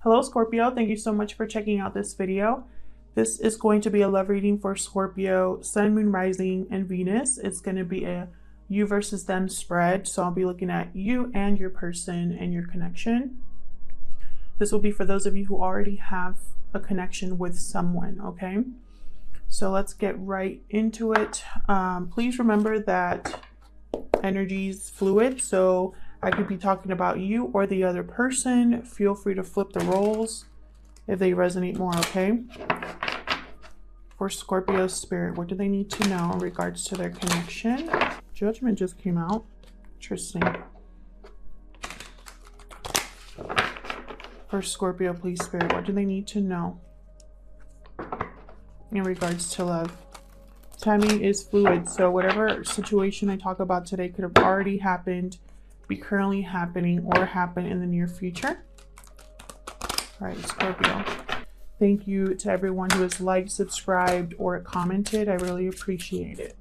Hello Scorpio, thank you so much for checking out this video. This is going to be a love reading for Scorpio, Sun, Moon, Rising, and Venus. It's going to be a you versus them spread. So I'll be looking at you and your person and your connection. This will be for those of you who already have a connection with someone, okay? So let's get right into it. Please remember that energy is fluid, so I could be talking about you or the other person. Feel free to flip the roles if they resonate more, okay? For Scorpio spirit, what do they need to know in regards to their connection? Judgment just came out. Interesting. For Scorpio, please, spirit, what do they need to know in regards to love? Timing is fluid, so whatever situation I talk about today could have already happened, be currently happening, or happen in the near future. All right, Scorpio. Thank you to everyone who has liked, subscribed, or commented. I really appreciate it.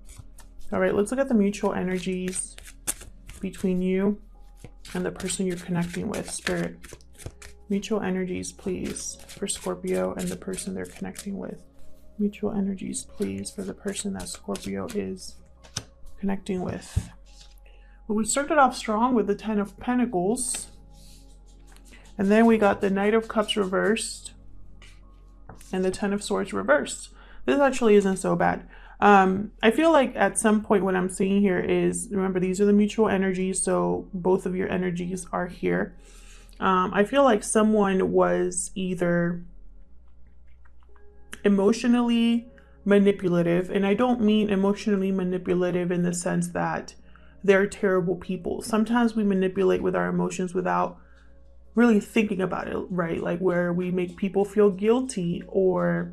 All right, let's look at the mutual energies between you and the person you're connecting with, Spirit. Mutual energies, please, for Scorpio and the person they're connecting with. Mutual energies, please, for the person that Scorpio is connecting with. Well, we started off strong with the Ten of Pentacles. And then we got the Knight of Cups reversed and the Ten of Swords reversed. This actually isn't so bad. I feel like at some point what I'm seeing here is, remember, these are the mutual energies, so both of your energies are here. I feel like someone was either emotionally manipulative, and I don't mean emotionally manipulative in the sense that they're terrible people. Sometimes we manipulate with our emotions without really thinking about it, right? Like where we make people feel guilty, or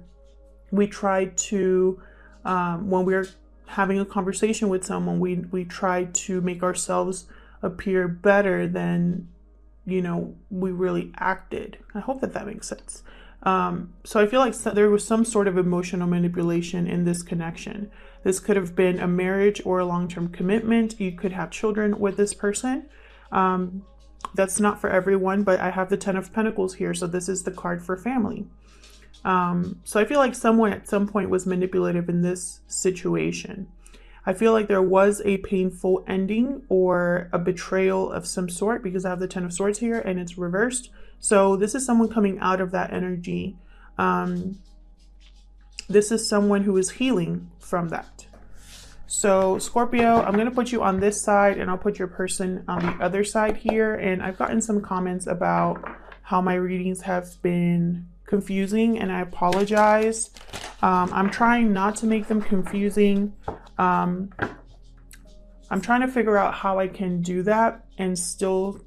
we try to, when we're having a conversation with someone, we try to make ourselves appear better than, you know, we really acted. I hope that that makes sense. So I feel like there was some sort of emotional manipulation in this connection. This could have been a marriage or a long-term commitment. You could have children with this person. That's not for everyone, but I have the Ten of Pentacles here, so this is the card for family. So I feel like someone at some point was manipulative in this situation. I feel like there was a painful ending or a betrayal of some sort, because I have the Ten of Swords here and it's reversed. So this is someone coming out of that energy. This is someone who is healing from that. So Scorpio, I'm going to put you on this side and I'll put your person on the other side here. And I've gotten some comments about how my readings have been confusing, and I apologize. I'm trying not to make them confusing. I'm trying to figure out how I can do that and still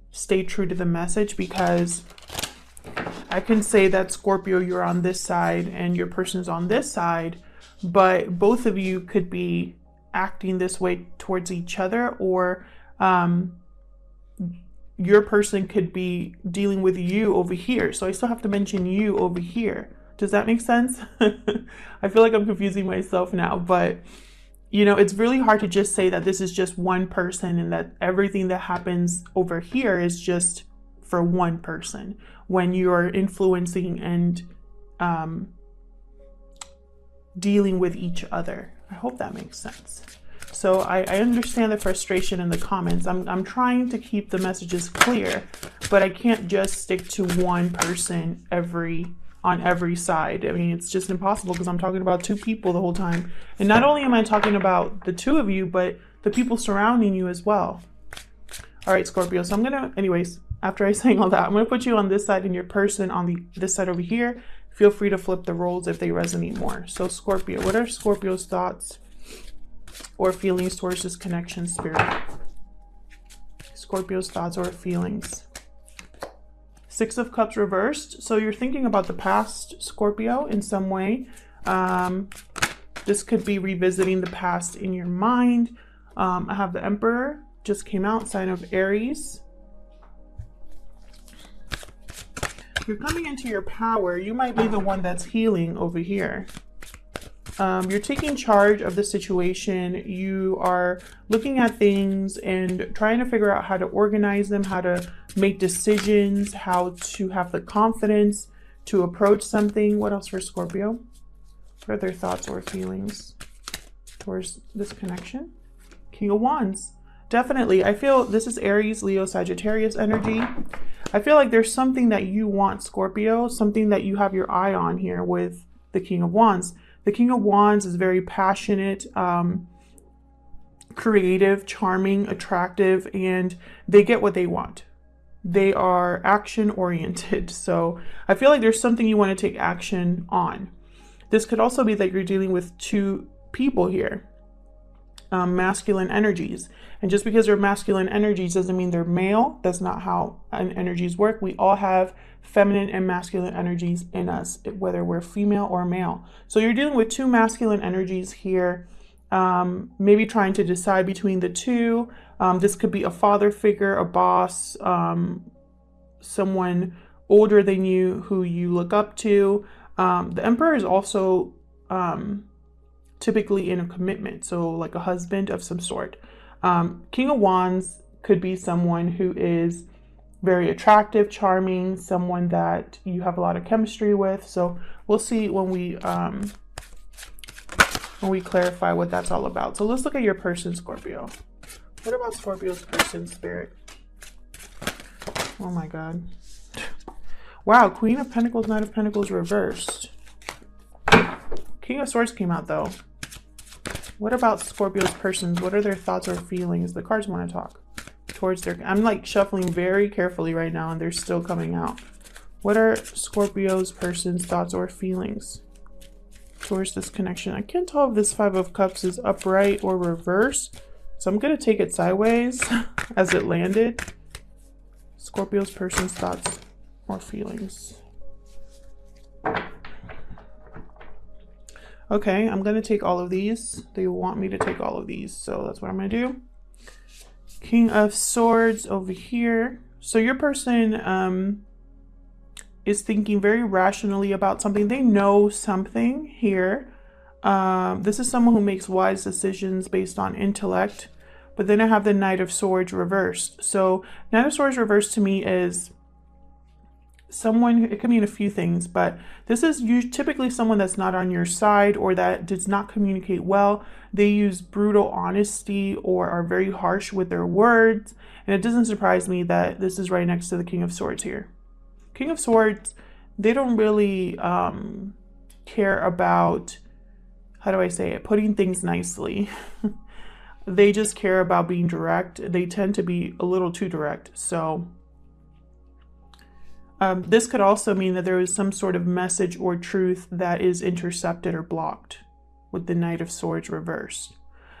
stay true to the message, because I can say that Scorpio, you're on this side and your person's on this side, but both of you could be acting this way towards each other, or your person could be dealing with you over here. So I still have to mention you over here. Does that make sense? I feel like I'm confusing myself now, but you know, it's really hard to just say that this is just one person and that everything that happens over here is just for one person when you're influencing and dealing with each other. I hope that makes sense. So I understand the frustration in the comments. I'm trying to keep the messages clear, but I can't just stick to one person on every side. I mean, it's just impossible, because I'm talking about two people the whole time. And not only am I talking about the two of you, but the people surrounding you as well. All right, Scorpio. So I'm going to, anyways, after I saying all that, I'm going to put you on this side and your person on this side over here. Feel free to flip the roles if they resonate more. So Scorpio, what are Scorpio's thoughts or feelings towards this connection, Spirit? Scorpio's thoughts or feelings. Six of Cups reversed. So you're thinking about the past, Scorpio, in some way. This could be revisiting the past in your mind. I have the Emperor, just came out, sign of Aries. You're coming into your power. You might be the one that's healing over here. You're taking charge of the situation. You are looking at things and trying to figure out how to organize them, how to make decisions, how to have the confidence to approach something. What else for Scorpio? What are their thoughts or feelings towards this connection? King of Wands. Definitely. I feel this is Aries, Leo, Sagittarius energy. I feel like there's something that you want, Scorpio, something that you have your eye on here with the King of Wands. The King of Wands is very passionate, creative, charming, attractive, and they get what they want. They are action oriented. So I feel like there's something you want to take action on. This could also be that you're dealing with two people here, masculine energies. And just because they're masculine energies doesn't mean they're male. That's not how energies work. We all have feminine and masculine energies in us, whether we're female or male. So you're dealing with two masculine energies here, maybe trying to decide between the two. This could be a father figure, a boss, someone older than you who you look up to. The Emperor is also typically in a commitment, so like a husband of some sort. King of Wands could be someone who is very attractive, charming, someone that you have a lot of chemistry with. So we'll see when we clarify what that's all about. So let's look at your person, Scorpio. What about Scorpio's person, Spirit? Oh my God. Wow, Queen of Pentacles, Knight of Pentacles reversed. King of Swords came out though. What about Scorpio's persons? What are their thoughts or feelings? The cards want to talk towards their... I'm like shuffling very carefully right now and they're still coming out. What are Scorpio's persons' thoughts or feelings towards this connection? I can't tell if this Five of Cups is upright or reversed. So I'm going to take it sideways as it landed. Scorpio's person's thoughts or feelings. Okay, I'm going to take all of these. They want me to take all of these, so that's what I'm going to do. King of Swords over here. So your person is thinking very rationally about something. They know something here. This is someone who makes wise decisions based on intellect. But then I have the Knight of Swords reversed. So Knight of Swords reversed to me is someone, it could mean a few things, but this is typically someone that's not on your side or that does not communicate well. They use brutal honesty or are very harsh with their words. And it doesn't surprise me that this is right next to the King of Swords here. King of Swords, they don't really care about, how do I say it, putting things nicely. They just care about being direct. They tend to be a little too direct. So this could also mean that there is some sort of message or truth that is intercepted or blocked with the Knight of Swords reversed.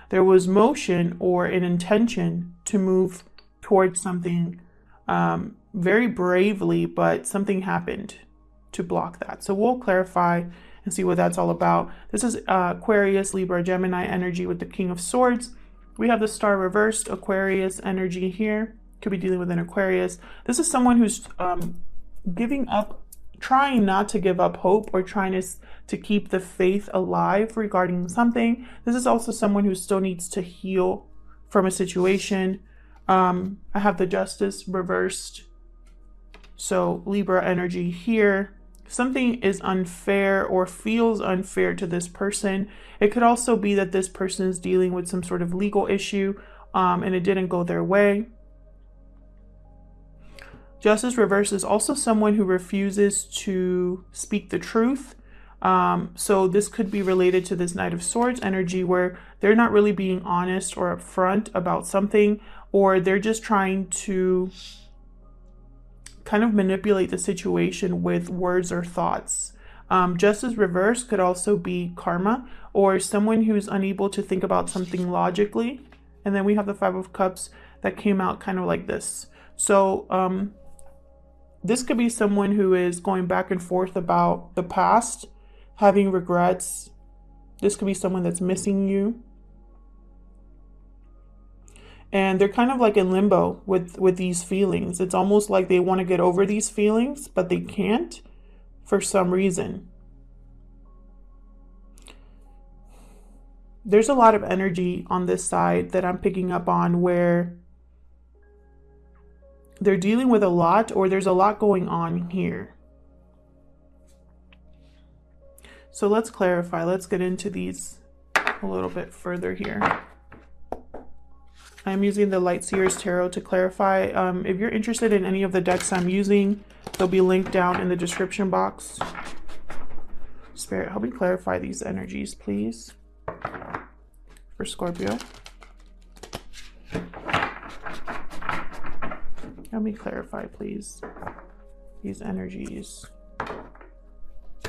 There was motion or an intention to move towards something very bravely, but something happened to block that. So we'll clarify and see what that's all about. This is Aquarius, Libra, Gemini energy with the King of Swords. We have the Star reversed, Aquarius energy here. Could be dealing with an Aquarius. This is someone who's giving up, trying not to give up hope or trying to keep the faith alive regarding something. This is also someone who still needs to heal from a situation. I have the Justice reversed. So Libra energy here. Something is unfair or feels unfair to this person. It could also be that this person is dealing with some sort of legal issue and it didn't go their way. Justice reverse is also someone who refuses to speak the truth. So this could be related to this Knight of Swords energy where they're not really being honest or upfront about something, or they're just trying to kind of manipulate the situation with words or thoughts. Justice reverse could also be karma or someone who's unable to think about something logically. And then we have the Five of Cups that came out kind of like this. So this could be someone who is going back and forth about the past, having regrets. This could be someone that's missing you. And they're kind of like in limbo with these feelings. It's almost like they want to get over these feelings, but they can't for some reason. There's a lot of energy on this side that I'm picking up on where they're dealing with a lot, or there's a lot going on here. So let's clarify. Let's get into these a little bit further here. I'm using the Light Seers Tarot to clarify. If you're interested in any of the decks I'm using, they'll be linked down in the description box. Spirit, help me clarify these energies, please, for Scorpio. Help me clarify, please, these energies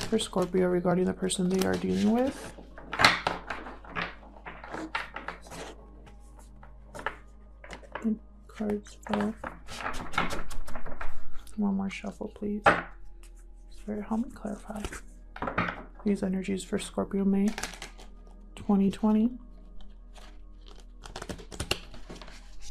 for Scorpio regarding the person they are dealing with. Cards fell. One more shuffle, please. Spirit, help me clarify these energies for Scorpio May 2020.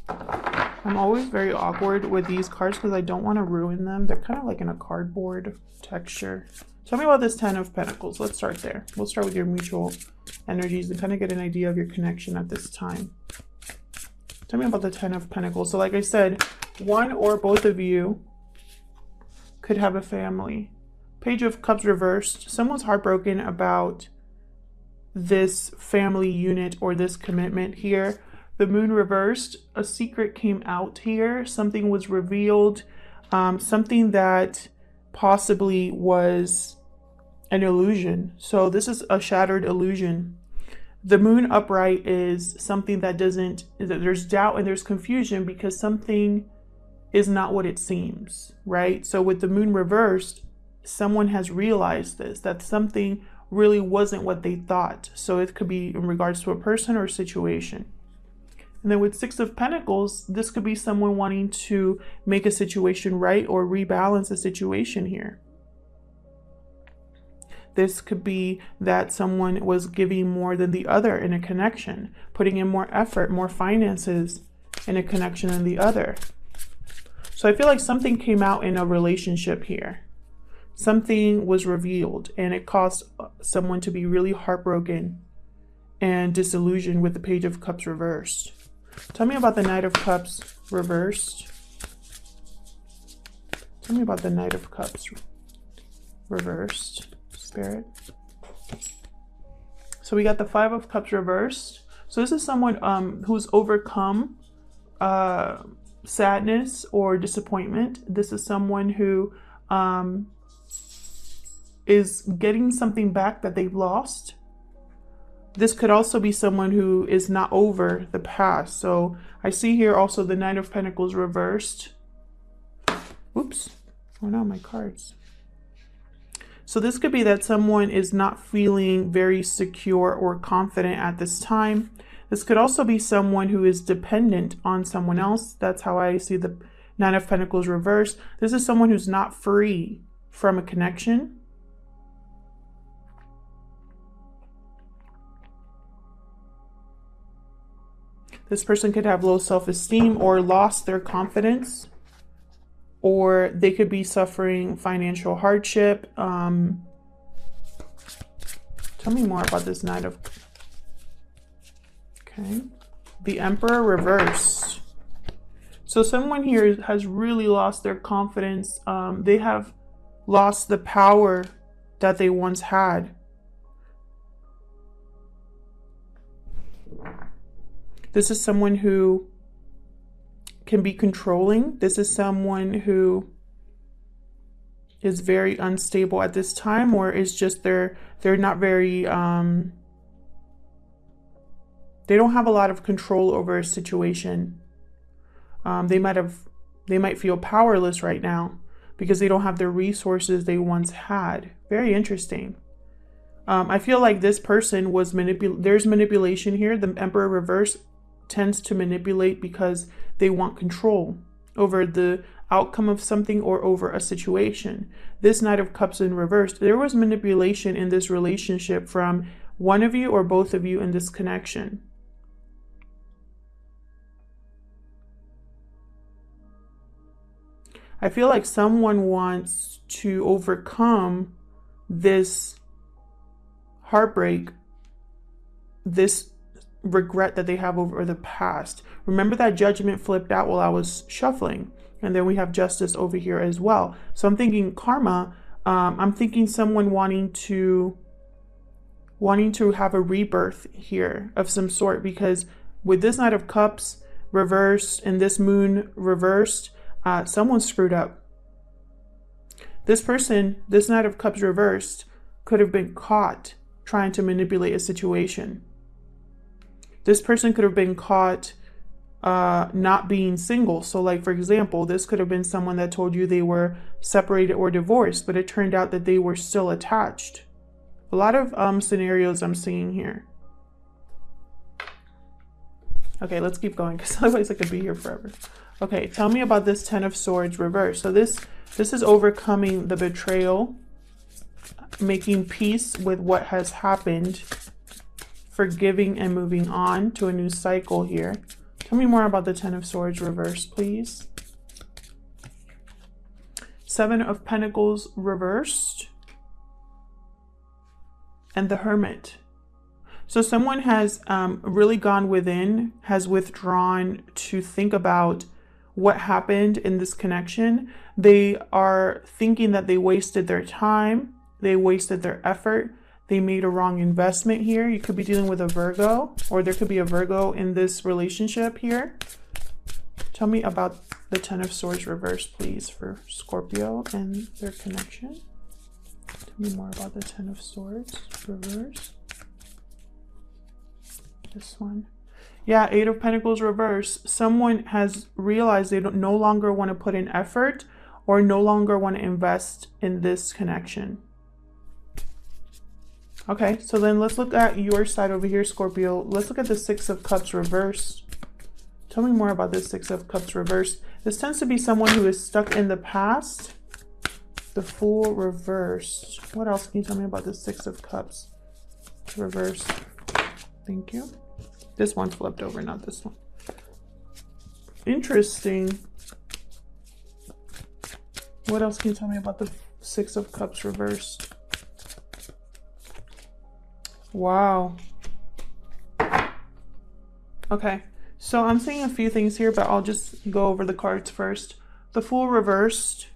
I'm always very awkward with these cards because I don't want to ruin them. They're kind of like in a cardboard texture. Tell me about this Ten of Pentacles. Let's start there. We'll start with your mutual energies and kind of get an idea of your connection at this time. Tell me about the Ten of Pentacles. So like I said, one or both of you could have a family. Page of Cups reversed. Someone's heartbroken about this family unit or this commitment here. The Moon reversed. A secret came out here. Something was revealed. Something that possibly was an illusion. So this is a shattered illusion. The Moon upright is something that there's doubt and there's confusion because something is not what it seems, right? So with the Moon reversed, someone has realized this, that something really wasn't what they thought. So it could be in regards to a person or a situation. And then with Six of Pentacles, this could be someone wanting to make a situation right or rebalance a situation here. This could be that someone was giving more than the other in a connection, putting in more effort, more finances in a connection than the other. So I feel like something came out in a relationship here. Something was revealed and it caused someone to be really heartbroken and disillusioned with the Page of Cups reversed. Tell me about the Knight of Cups reversed. Tell me about the Knight of Cups reversed. Spirit. So we got the Five of Cups reversed. So this is someone who's overcome sadness or disappointment. This is someone who is getting something back that they've lost. This could also be someone who is not over the past. So I see here also the Nine of Pentacles reversed. Oops. Oh no, my cards. So this could be that someone is not feeling very secure or confident at this time. This could also be someone who is dependent on someone else. That's how I see the Nine of Pentacles reversed. This is someone who's not free from a connection. This person could have low self-esteem or lost their confidence. Or they could be suffering financial hardship. Tell me more about this Knight of... Okay. The Emperor reversed. So someone here has really lost their confidence. They have lost the power that they once had. This is someone who can be controlling. This is someone who is very unstable at this time, or is just they're not very they don't have a lot of control over a situation. They might feel powerless right now because they don't have the resources they once had. Very interesting. I feel like this person was there's manipulation here. The Emperor reverse tends to manipulate because they want control over the outcome of something or over a situation. This Knight of Cups in reverse, there was manipulation in this relationship from one of you or both of you in this connection. I feel like someone wants to overcome this heartbreak, this regret that they have over the past. Remember that Judgment flipped out while I was shuffling. And then we have Justice over here as well. So I'm thinking karma. I'm thinking someone wanting to have a rebirth here of some sort, because with this Knight of Cups reversed and this Moon reversed, someone screwed up. This person, this Knight of Cups reversed, could have been caught trying to manipulate a situation. This person could have been caught not being single. So like, for example, this could have been someone that told you they were separated or divorced, but it turned out that they were still attached. A lot of scenarios I'm seeing here. Okay, let's keep going, because otherwise I could be here forever. Okay, tell me about this Ten of Swords reverse. So this is overcoming the betrayal, making peace with what has happened, forgiving and moving on to a new cycle here. Tell me more about the Ten of Swords reverse, please. Seven of Pentacles reversed. And the Hermit. So someone has really gone within, has withdrawn to think about what happened in this connection. They are thinking that they wasted their time. They wasted their effort. They made a wrong investment here. You could be dealing with a Virgo, or there could be a Virgo in this relationship here. Tell me about the Ten of Swords reverse, please, for Scorpio and their connection. Tell me more about the Ten of Swords reverse. This one. Yeah, Eight of Pentacles reverse. Someone has realized they no longer want to put in effort or no longer want to invest in this connection. Okay, so then let's look at your side over here, Scorpio. Let's look at the Six of Cups reverse. Tell me more about this Six of Cups reverse. This tends to be someone who is stuck in the past. The Fool reversed. What else can you tell me about the Six of Cups reverse? Thank you. This one flipped over, not this one. Interesting. What else can you tell me about the Six of Cups reversed? Wow. Okay, so I'm seeing a few things here, but I'll just go over the cards first. The Fool reversed.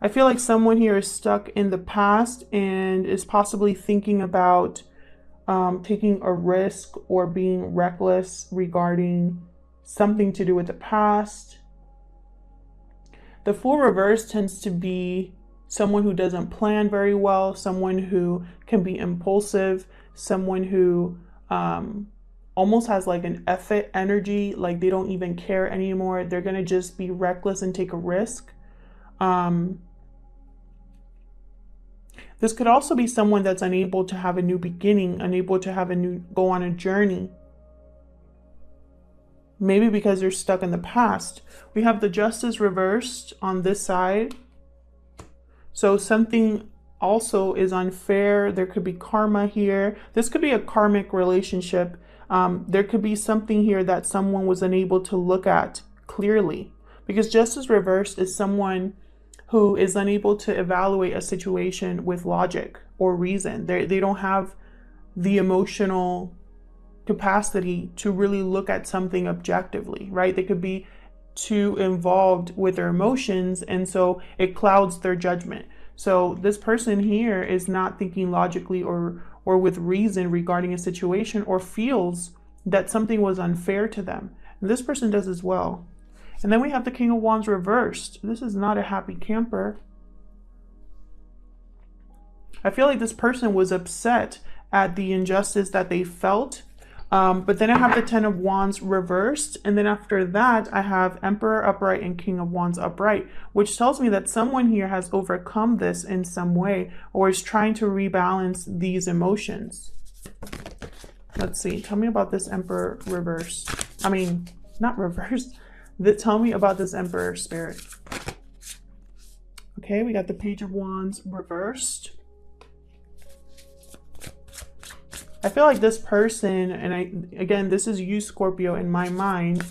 I feel like someone here is stuck in the past and is possibly thinking about taking a risk or being reckless regarding something to do with the past. The Fool reverse tends to be someone who doesn't plan very well, someone who can be impulsive, someone who almost has like an effort energy, like they don't even care anymore. They're going to just be reckless and take a risk. This could also be someone that's unable to have a new beginning, unable to go on a journey. Maybe because they're stuck in the past. We have the Justice reversed on this side. So something also is unfair. There could be karma here. This could be a karmic relationship. There could be something here that someone was unable to look at clearly. Because Justice reversed is someone who is unable to evaluate a situation with logic or reason. They don't have the emotional capacity to really look at something objectively, right? They could be too involved with their emotions, and so it clouds their judgment. So this person here is not thinking logically or with reason regarding a situation, or feels that something was unfair to them. And this person does as well. And then we have the King of Wands reversed. This is not a happy camper. I feel like this person was upset at the injustice that they felt. But then I have the Ten of Wands reversed. And then after that, I have Emperor upright and King of Wands upright, which tells me that someone here has overcome this in some way, or is trying to rebalance these emotions. Let's see. Tell me about this Emperor reverse. I mean, not reversed. Tell me about this Emperor spirit. Okay, we got the Page of Wands reversed. I feel like this person, and again, this is you, Scorpio, in my mind.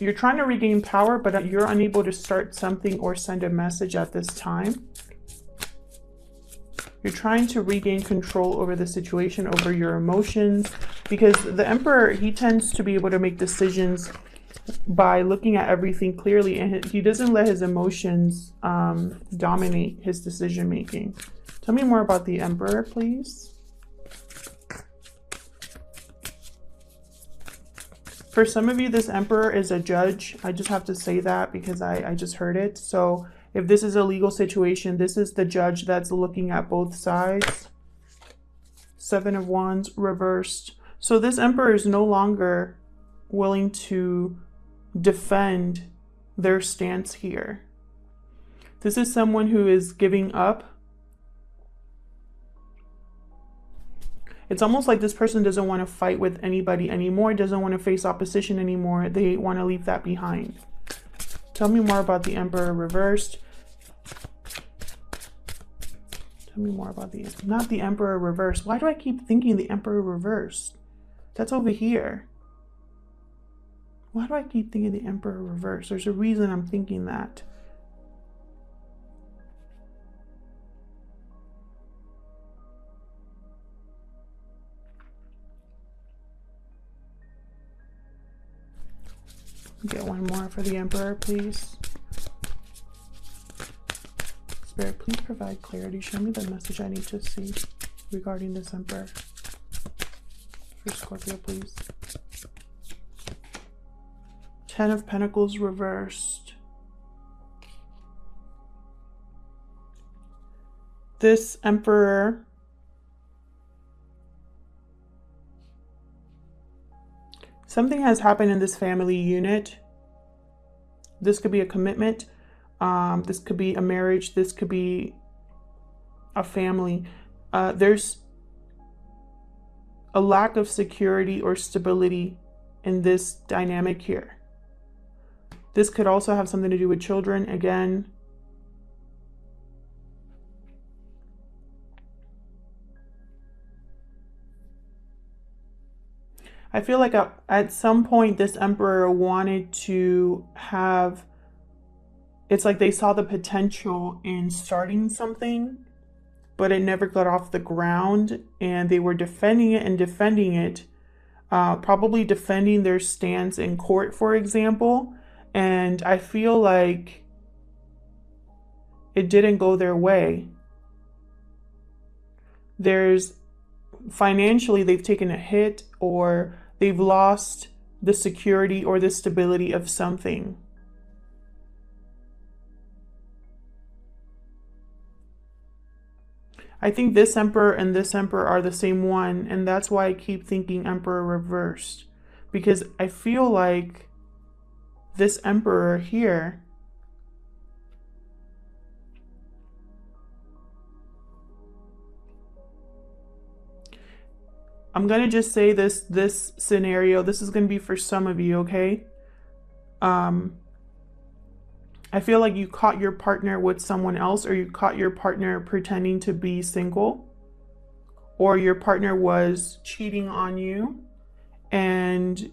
You're trying to regain power, but you're unable to start something or send a message at this time. You're trying to regain control over the situation, over your emotions, because the Emperor, he tends to be able to make decisions by looking at everything clearly, and he doesn't let his emotions dominate his decision making. Tell me more about the Emperor, please. For some of you, this Emperor is a judge. I just have to say that because I just heard it. So if this is a legal situation, this is the judge that's looking at both sides. Seven of Wands reversed. So this Emperor is no longer willing to defend their stance here. This is someone who is giving up. It's almost like this person doesn't want to fight with anybody anymore, doesn't want to face opposition anymore. They want to leave that behind. Tell me more about the Emperor reversed. Tell me more about not the Emperor reversed. Why do I keep thinking the Emperor reversed? That's over here. Why do I keep thinking the Emperor reversed? There's a reason I'm thinking that. Get one more for the Emperor, please. Spirit, please provide clarity. Show me the message I need to see regarding this Emperor. For Scorpio, please. Ten of Pentacles reversed. This Emperor something has happened in this family unit. This could be a commitment. This could be a marriage. This could be a family. There's a lack of security or stability in this dynamic here. This could also have something to do with children again. I feel like at some point this Emperor wanted to have, it's like they saw the potential in starting something, but it never got off the ground, and they were defending it, probably defending their stance in court, for example. And I feel like it didn't go their way. Financially, they've taken a hit, or they've lost the security or the stability of something. I think this Emperor and this Emperor are the same one, and that's why I keep thinking Emperor reversed. Because I feel like this Emperor here I'm going to just say this scenario, this is going to be for some of you, okay? I feel like you caught your partner with someone else, or you caught your partner pretending to be single, or your partner was cheating on you and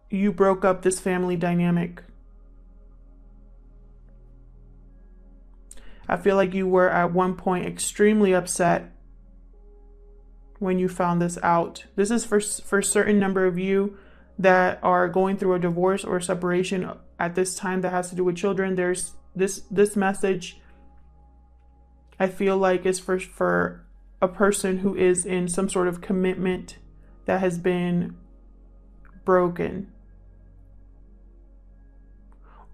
you broke up this family dynamic. I feel like you were at one point extremely upset when you found this out. This is for a certain number of you that are going through a divorce or separation at this time that has to do with children. There's this message, I feel like, is for a person who is in some sort of commitment that has been broken.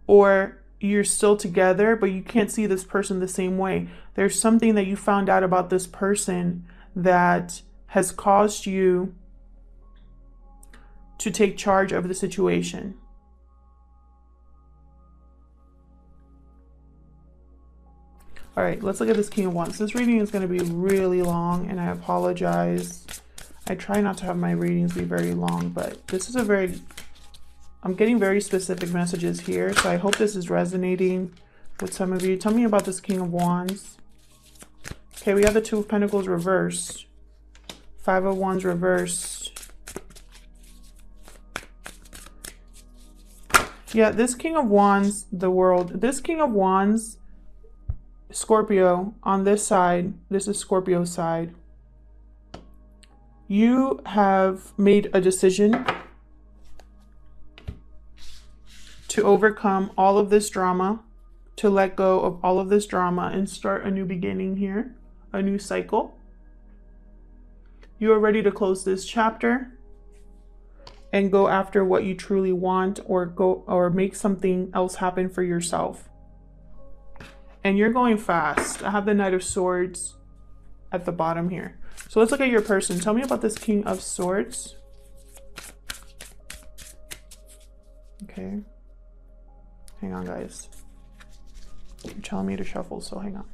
Or you're still together, but you can't see this person the same way. There's something that you found out about this person that has caused you to take charge of the situation. All right, let's look at this King of Wands. This reading is going to be really long, and I apologize. I try not to have my readings be very long, but this is I'm getting very specific messages here, so I hope this is resonating with some of you. Tell me about this King of Wands. Okay, we have the Two of Pentacles reversed. Five of Wands reversed. Yeah, this King of Wands, the World. This King of Wands, Scorpio, on this side, this is Scorpio's side. You have made a decision. to overcome all of this drama, to let go of all of this drama and start a new beginning here, a new cycle. You are ready to close this chapter and go after what you truly want, or make something else happen for yourself. And you're going fast. I have the Knight of Swords at the bottom here. So let's look at your person. Tell me about this King of Swords. Okay. Hang on, guys. You're telling me to shuffle, so hang on.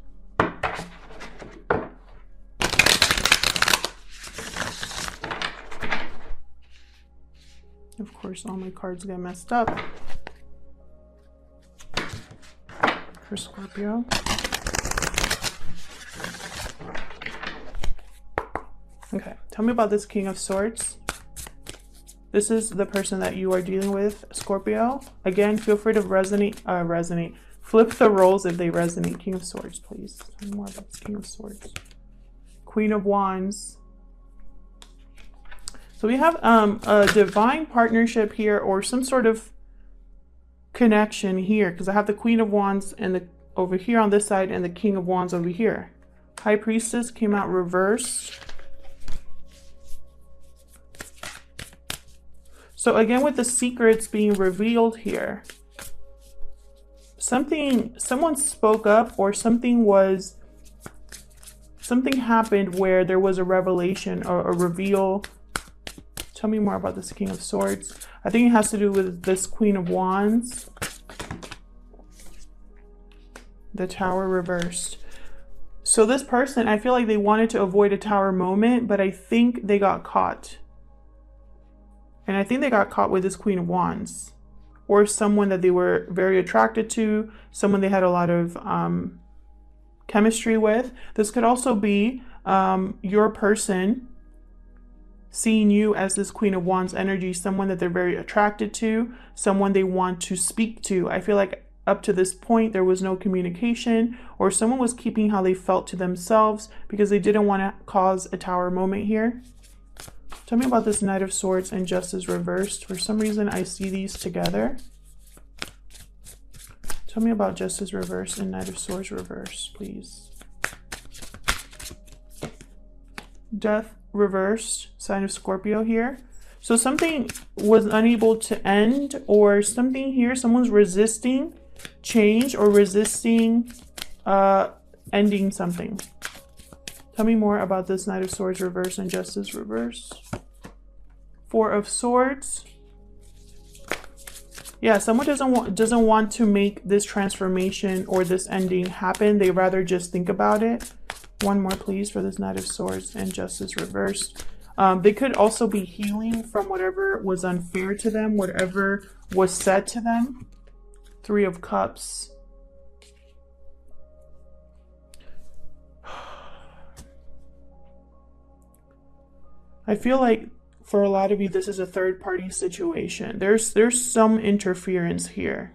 Of course, all my cards get messed up. For Scorpio. Okay, tell me about this King of Swords. This is the person that you are dealing with, Scorpio. Again, feel free to resonate. Flip the roles if they resonate. King of Swords, please. Tell me more about this King of Swords. Queen of Wands. So we have a divine partnership here, or some sort of connection here, because I have the Queen of Wands and over here on this side, and the King of Wands over here. High Priestess came out reversed. So again, with the secrets being revealed here, someone spoke up, or something happened where there was a revelation or a reveal. Tell me more about this King of Swords. I think it has to do with this Queen of Wands. The Tower reversed. So this person, I feel like they wanted to avoid a Tower moment, but I think they got caught. And I think they got caught with this Queen of Wands. Or someone that they were very attracted to. Someone they had a lot of chemistry with. This could also be your person seeing you as this Queen of Wands energy, someone that they're very attracted to, someone they want to speak to. I feel like up to this point, there was no communication, or someone was keeping how they felt to themselves because they didn't want to cause a Tower moment here. Tell me about this Knight of Swords and Justice reversed. For some reason, I see these together. Tell me about Justice reversed and Knight of Swords reversed, please. Death reversed, sign of Scorpio here. So something was unable to end, or something here, someone's resisting change or resisting ending something. Tell me more about this Knight of Swords reverse and Justice reverse. Four of Swords. Yeah, someone doesn't want to make this transformation or this ending happen. They rather just think about it. One more, please, for this Knight of Swords and Justice reversed. They could also be healing from whatever was unfair to them, whatever was said to them. Three of Cups. I feel like for a lot of you, this is a third-party situation. There's some interference here.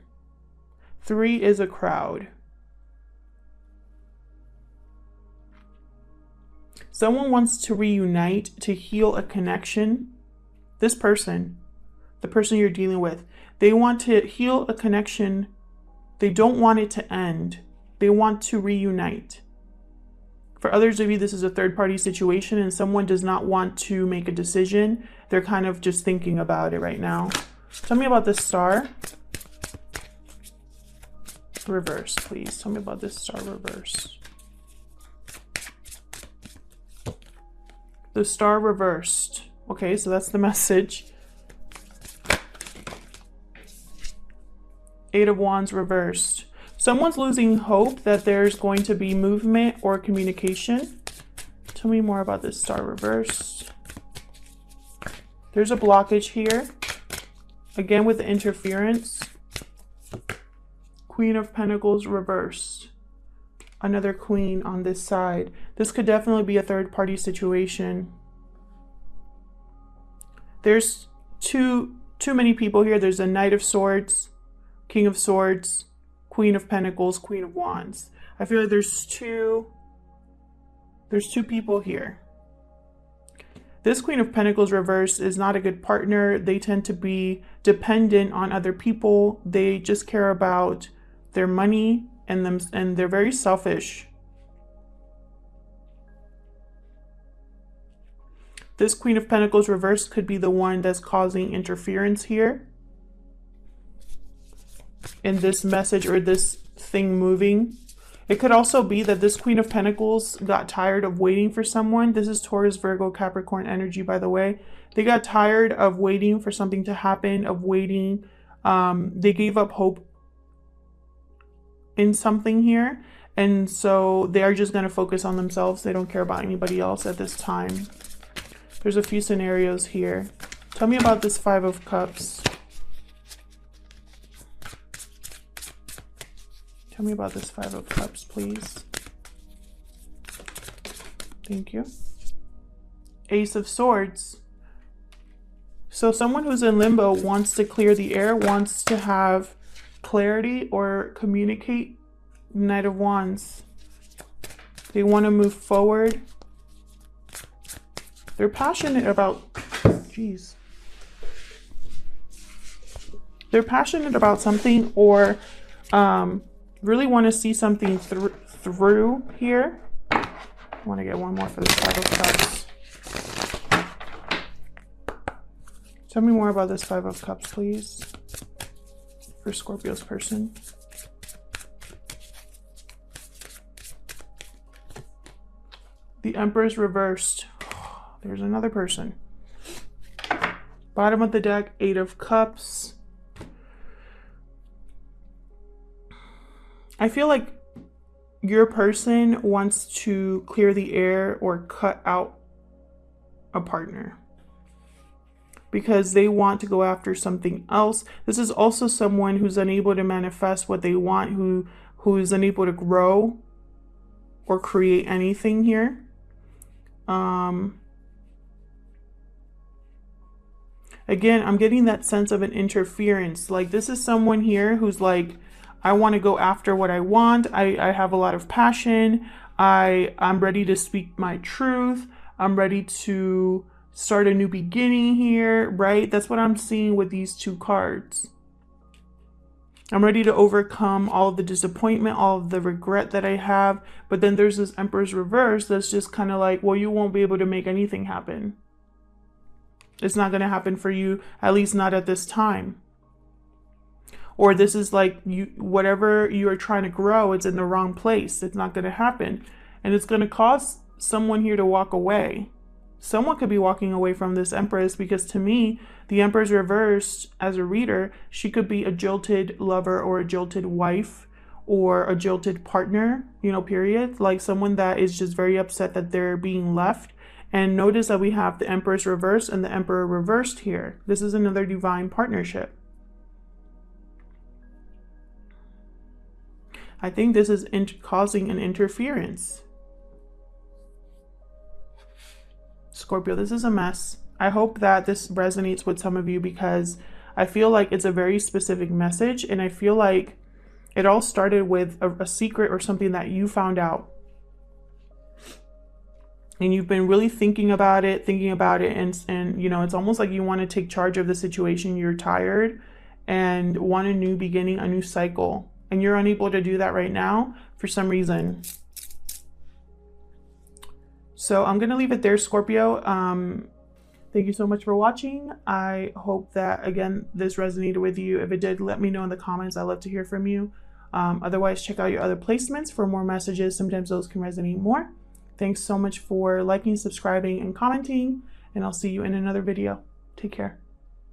Three is a crowd. Someone wants to reunite, to heal a connection. This person, the person you're dealing with, they want to heal a connection. They don't want it to end. They want to reunite. For others of you, this is a third-party situation and someone does not want to make a decision. They're kind of just thinking about it right now. Tell me about this Star. Reverse, please. Tell me about this Star reverse. The Star reversed. Okay, so that's the message. Eight of Wands reversed. Someone's losing hope that there's going to be movement or communication. Tell me more about this Star reversed. There's a blockage here. Again with the interference. Queen of Pentacles reversed. Another queen on this side. This could definitely be a third-party situation. There's too many people here. There's a Knight of Swords, King of Swords, Queen of Pentacles, Queen of Wands. I feel like there's two people here. This Queen of Pentacles reversed is not a good partner. They tend to be dependent on other people. They just care about their money and them, and they're very selfish. This Queen of Pentacles reversed could be the one that's causing interference here in this message or this thing moving. It could also be that this Queen of Pentacles got tired of waiting for someone. This is Taurus, Virgo, Capricorn energy, by the way. They got tired of waiting for something to happen, of waiting. They gave up hope in something here. And so they are just going to focus on themselves. They don't care about anybody else at this time. There's a few scenarios here. Tell me about this Five of Cups. Tell me about this Five of Cups, please. Thank you. Ace of Swords. So someone who's in limbo wants to clear the air, wants to have clarity or communicate. Knight of Wands. They want to move forward. They're passionate about, They're passionate about something, or really want to see something through here. I want to get one more for this Five of Cups. Tell me more about this Five of Cups, please, for Scorpio's person. The Empress reversed. There's another person. Bottom of the deck, Eight of Cups. I feel like your person wants to clear the air or cut out a partner because they want to go after something else. This is also someone who's unable to manifest what they want, who is unable to grow or create anything here. Again, I'm getting that sense of an interference. Like, this is someone here who's like, I want to go after what I want. I have a lot of passion. I'm ready to speak my truth. I'm ready to start a new beginning here, right? That's what I'm seeing with these two cards. I'm ready to overcome all of the disappointment, all of the regret that I have. But then there's this Emperor's reverse that's just kind of like, well, you won't be able to make anything happen. It's not going to happen for you, at least not at this time. Or this is like, whatever you are trying to grow, it's in the wrong place. It's not going to happen. And it's going to cause someone here to walk away. Someone could be walking away from this Empress, because to me, the Empress reversed, as a reader, she could be a jilted lover or a jilted wife or a jilted partner, you know, period. Like someone that is just very upset that they're being left. And notice that we have the Empress reversed and the Emperor reversed here. This is another divine partnership. I think this is causing an interference. Scorpio, this is a mess. I hope that this resonates with some of you, because I feel like it's a very specific message, and I feel like it all started with a secret or something that you found out. And you've been really thinking about it, and you know, it's almost like you want to take charge of the situation. You're tired and want a new beginning, a new cycle. And you're unable to do that right now for some reason. So I'm going to leave it there, Scorpio. Thank you so much for watching. I hope that, again, this resonated with you. If it did, let me know in the comments. I'd love to hear from you. Otherwise, check out your other placements for more messages. Sometimes those can resonate more. Thanks so much for liking, subscribing, and commenting. And I'll see you in another video. Take care.